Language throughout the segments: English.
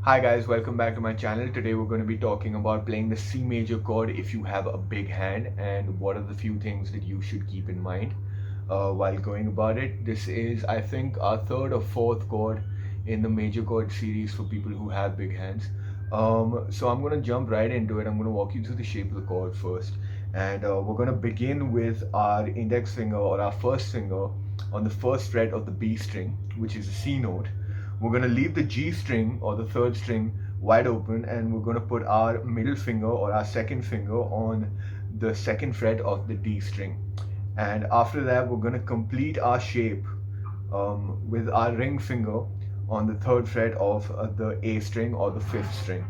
Hi guys, welcome back to my channel. Today we're going to be talking about playing the C major chord if you have a big hand and what are the few things that you should keep in mind while going about it. This is, I think, our third or fourth chord in the major chord series for people who have big hands. So I'm going to jump right into it. I'm going to walk you through the shape of the chord first. And we're going to begin with our index finger or our first finger on the first fret of the B string, which is a C note. We're going to leave the G string or the third string wide open, and we're going to put our middle finger or our second finger on the second fret of the D string. And after that, we're going to complete our shape with our ring finger on the third fret of the A string or the fifth string.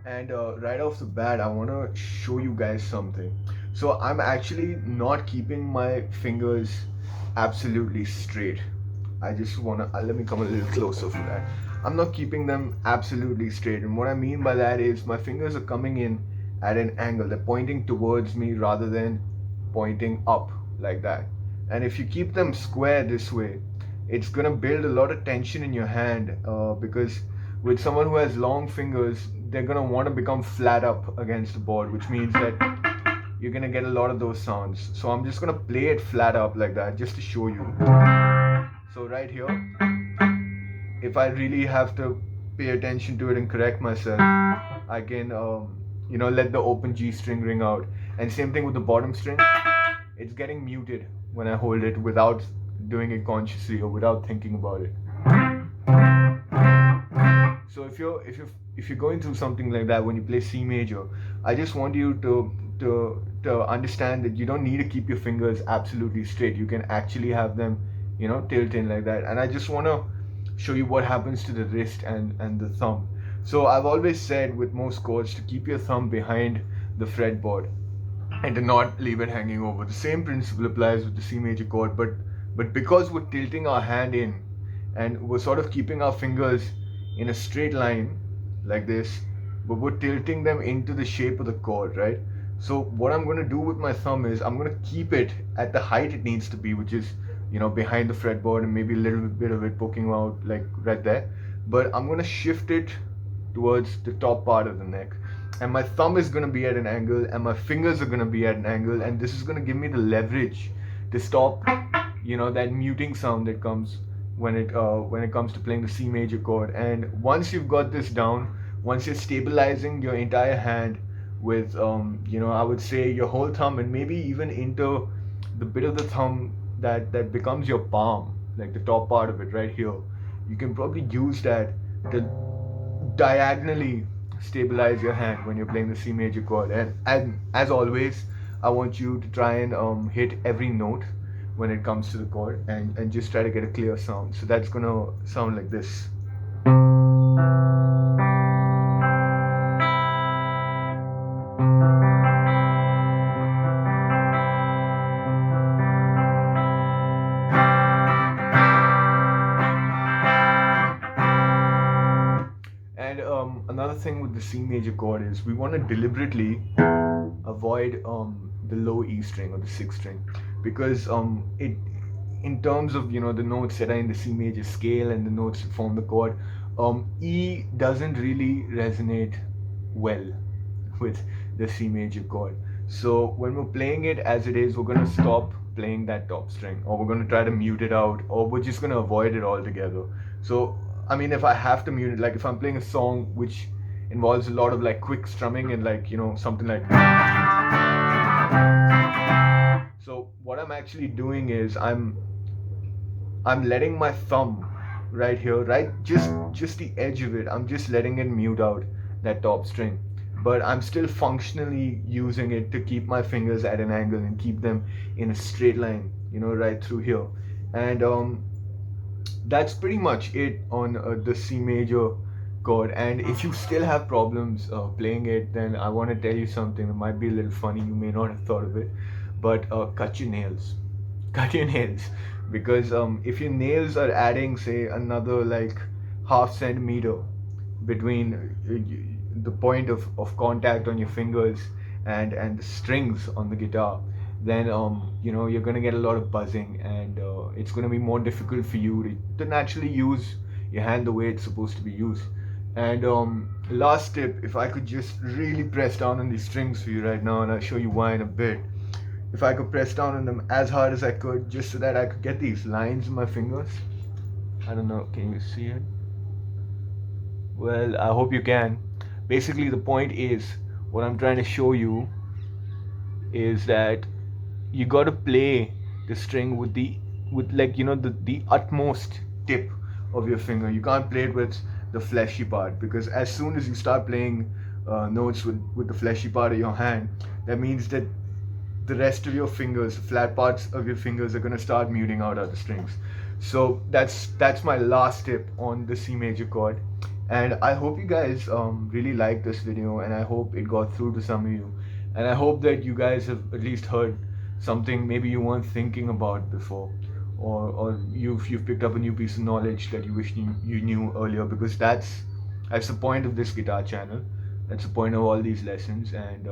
And right off the bat, I want to show you guys something. So I'm actually not keeping my fingers absolutely straight. I just want to let me come a little closer for that. I'm not keeping them absolutely straight, and what I mean by that is my fingers are coming in at an angle. They're pointing towards me rather than pointing up like that. And if you keep them square this way, it's gonna build a lot of tension in your hand because with someone who has long fingers, they're gonna want to become flat up against the board, which means that you're gonna get a lot of those sounds. So I'm just gonna play it flat up like that just to show you. So right here, if I really have to pay attention to it and correct myself, I can let the open G string ring out. And same thing with the bottom string. It's getting muted when I hold it without doing it consciously or without thinking about it. So if you're going through something like that when you play C major, I just want you to understand that you don't need to keep your fingers absolutely straight. You can actually have them, tilt in like that. And I just want to show you what happens to the wrist and the thumb. So I've always said with most chords to keep your thumb behind the fretboard and to not leave it hanging over. The same principle applies with the C major chord, but because we're tilting our hand in and we're sort of keeping our fingers in a straight line like this, but we're tilting them into the shape of the chord, right? So what I'm going to do with my thumb is I'm going to keep it at the height it needs to be, which is behind the fretboard and maybe a little bit of it poking out like right there. But I'm going to shift it towards the top part of the neck, and my thumb is going to be at an angle and my fingers are going to be at an angle, and this is going to give me the leverage to stop that muting sound that comes when it comes to playing the C major chord. And once you've got this down, once you're stabilizing your entire hand with I would say your whole thumb and maybe even into the bit of the thumb that becomes your palm, like the top part of it right here, you can probably use that to diagonally stabilize your hand when you're playing the C major chord. And as always, I want you to try and hit every note when it comes to the chord, and just try to get a clear sound. So that's gonna sound like this. And another thing with the C major chord is we want to deliberately avoid the low E string or the sixth string, because it in terms of the notes that are in the C major scale and the notes that form the chord, E doesn't really resonate well with the C major chord. So when we're playing it as it is, we're gonna stop playing that top string, or we're gonna try to mute it out, or we're just gonna avoid it altogether. So I mean, if I have to mute it, like if I'm playing a song which involves a lot of like quick strumming and like something like, so what I'm actually doing is I'm letting my thumb right here, right, just the edge of it, I'm just letting it mute out that top string, but I'm still functionally using it to keep my fingers at an angle and keep them in a straight line, right through here. And that's pretty much it on the C major chord. And if you still have problems playing it, then I want to tell you something that might be a little funny. You may not have thought of it, but cut your nails. Cut your nails, because if your nails are adding, say, another like half centimeter between the point of contact on your fingers and the strings on the guitar, then you're gonna get a lot of buzzing, and it's gonna be more difficult for you to naturally use your hand the way it's supposed to be used. And last tip, if I could just really press down on these strings for you right now, and I'll show you why in a bit. If I could press down on them as hard as I could, just so that I could get these lines in my fingers. I don't know, can you see it? Well, I hope you can. Basically, the point is, what I'm trying to show you is that you got to play the string with the utmost tip of your finger. You can't play it with the fleshy part, because as soon as you start playing notes with the fleshy part of your hand, that means that the rest of your fingers, the flat parts of your fingers, are going to start muting out other strings. So that's my last tip on the C major chord. And I hope you guys really liked this video, and I hope it got through to some of you, and I hope that you guys have at least heard something maybe you weren't thinking about before, or you've picked up a new piece of knowledge that you wish you knew earlier, because that's the point of this guitar channel. That's the point of all these lessons. And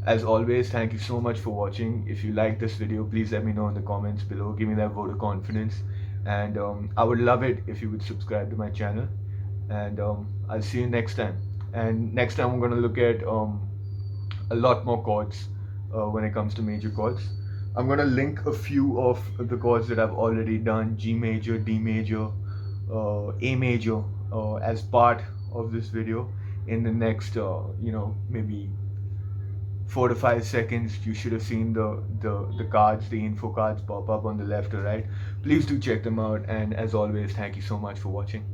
as always, thank you so much for watching. If you like this video, please let me know in the comments below. Give me that vote of confidence, and I would love it if you would subscribe to my channel. And I'll see you next time. And next time I'm gonna look at a lot more chords when it comes to major chords. I'm gonna link a few of the chords that I've already done: G major, D major, A major, as part of this video. In the next, maybe 4 to 5 seconds, you should have seen the cards, the info cards pop up on the left or right. Please do check them out. And as always, thank you so much for watching.